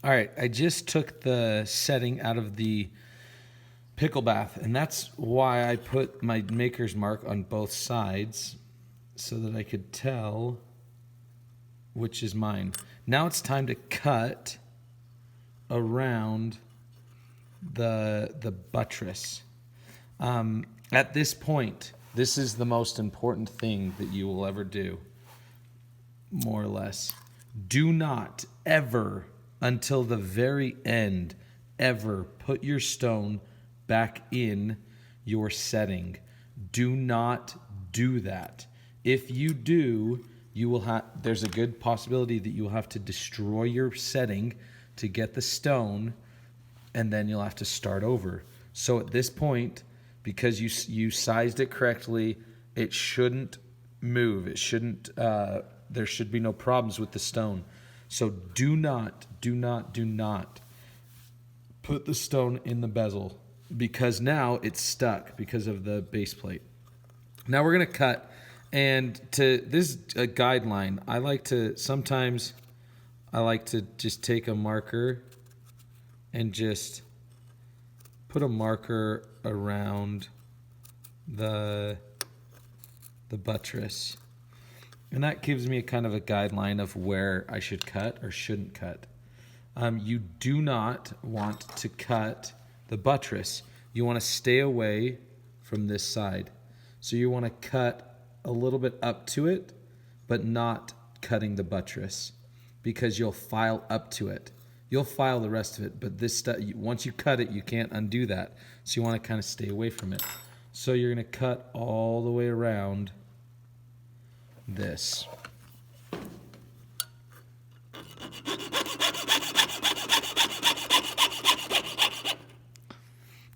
All right, I just took the setting out of the pickle bath, and that's why I put my maker's mark on both sides so that I could tell which is mine. Now it's time to cut around the buttress. At this point, this is the most important thing that you will ever do, more or less. Do not ever, until the very end, ever put your stone back in your setting. Do not do that. If you do, you will have, there's a good possibility that you'll have to destroy your setting to get the stone, and then you'll have to start over. So at this point, because you sized it correctly, it shouldn't move. It shouldn't, there should be no problems with the stone. So do not put the stone in the bezel, because now it's stuck because of the base plate. Now we're going to cut, and to this is a guideline. I like to just take a marker and just put a marker around the buttress. And that gives me a kind of a guideline of where I should cut or shouldn't cut. You do not want to cut the buttress. You want to stay away from this side. So you want to cut a little bit up to it, but not cutting the buttress, because you'll file up to it. You'll file the rest of it, but this stuff, once you cut it, you can't undo that. So you want to kind of stay away from it. So you're going to cut all the way around this.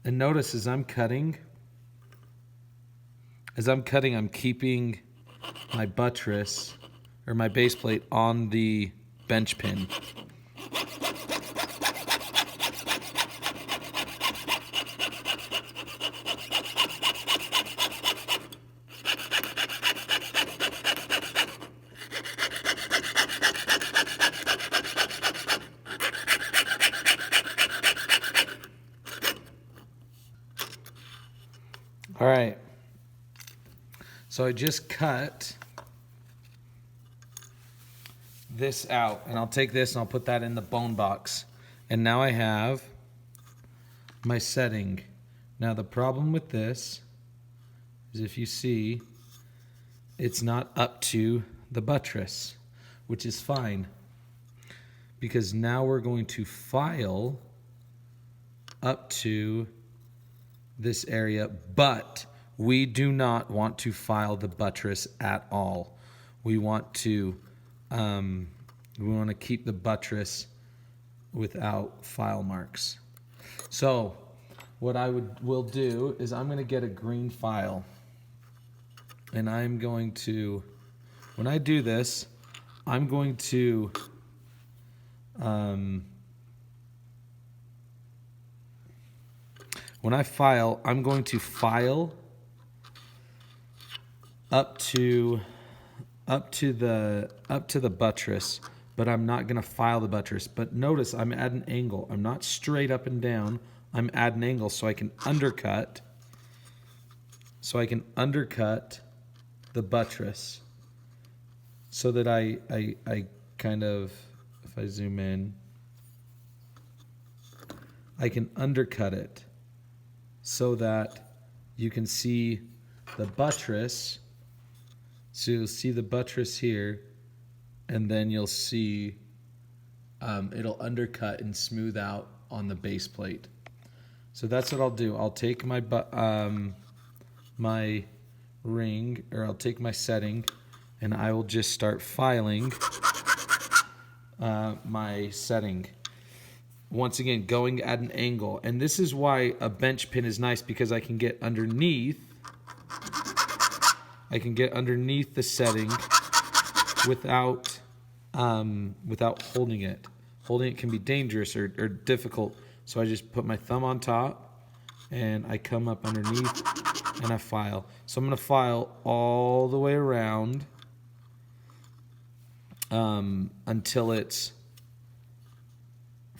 And notice as I'm cutting, I'm keeping my buttress or my base plate on the bench pin. All right. So I just cut this out, and I'll take this and I'll put that in the bone box. And now I have my setting. Now the problem with this is, if you see, it's not up to the buttress, which is fine, because now we're going to file up to this area, but we do not want to file the buttress at all. We want to keep the buttress without file marks. So what I will do is I'm going to get a green file, and I'm going to, when I do this, I'm going to when I file, I'm going to file up to the buttress, but I'm not going to file the buttress. But notice I'm at an angle. I'm not straight up and down. I'm at an angle, so I can undercut. So I can undercut the buttress, so that I kind of, if I zoom in, I can undercut it, so that you can see the buttress. So you'll see the buttress here, and then you'll see it'll undercut and smooth out on the base plate. So that's what I'll do. I'll take my my ring, or I'll take my setting, and I will just start filing my setting. Once again, going at an angle. And this is why a bench pin is nice, because I can get underneath the setting without holding it. Holding it can be dangerous or difficult. So I just put my thumb on top, and I come up underneath, and I file. So I'm going to file all the way around until it's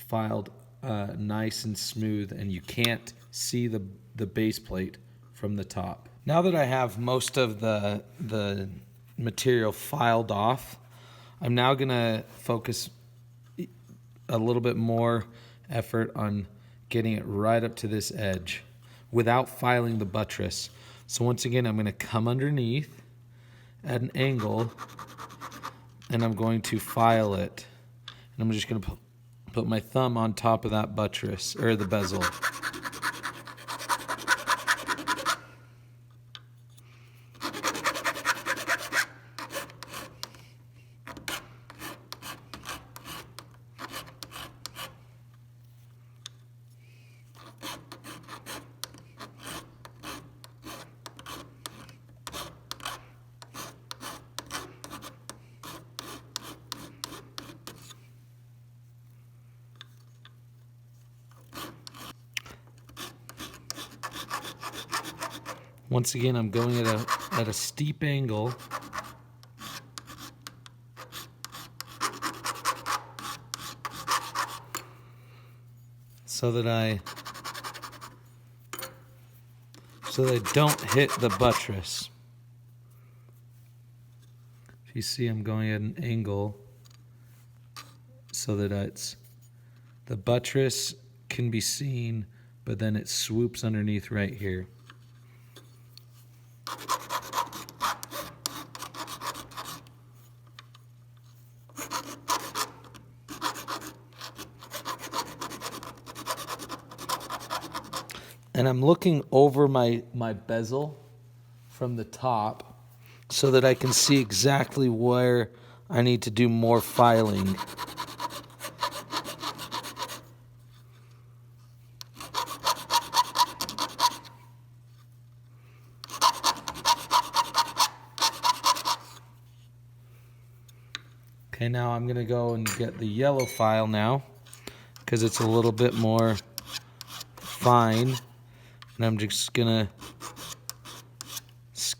filed nice and smooth, and you can't see the base plate from the top. Now that I have most of the material filed off, I'm now gonna focus a little bit more effort on getting it right up to this edge without filing the buttress. So once again, I'm gonna come underneath at an angle and I'm going to file it. And I'm just gonna put my thumb on top of that buttress, or the bezel. Once again, I'm going at a steep angle. So that I don't hit the buttress. If you see, I'm going at an angle so that the buttress can be seen, but then it swoops underneath right here. And I'm looking over my bezel from the top so that I can see exactly where I need to do more filing. Okay, now I'm gonna go and get the yellow file now because it's a little bit more fine. And I'm just gonna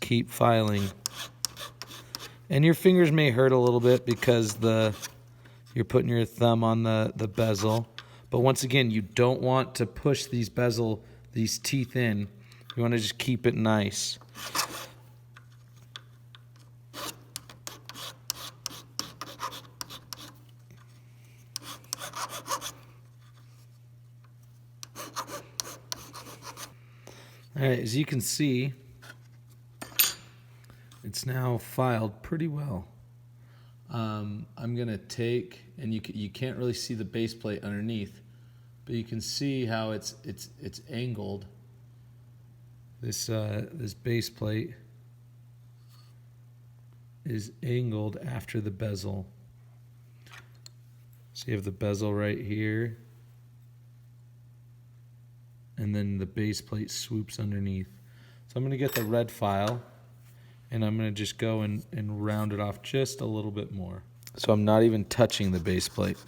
keep filing. And your fingers may hurt a little bit because you're putting your thumb on the bezel. But once again, you don't want to push these teeth in. You want to just keep it nice. All right, as you can see, it's now filed pretty well. I'm gonna take, and you can't really see the base plate underneath, but you can see how it's angled. This base plate is angled after the bezel. So you have the bezel right here, and then the base plate swoops underneath. So I'm going to get the red file, and I'm going to just go and round it off just a little bit more. So I'm not even touching the base plate.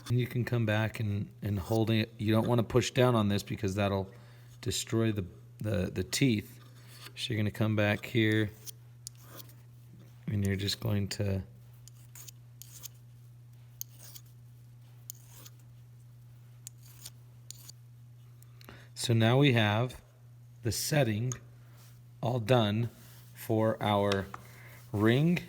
And you can come back and holding it. You don't want to push down on this because that'll destroy the teeth. So you're going to come back here, and you're just going to so now we have the setting all done for our ring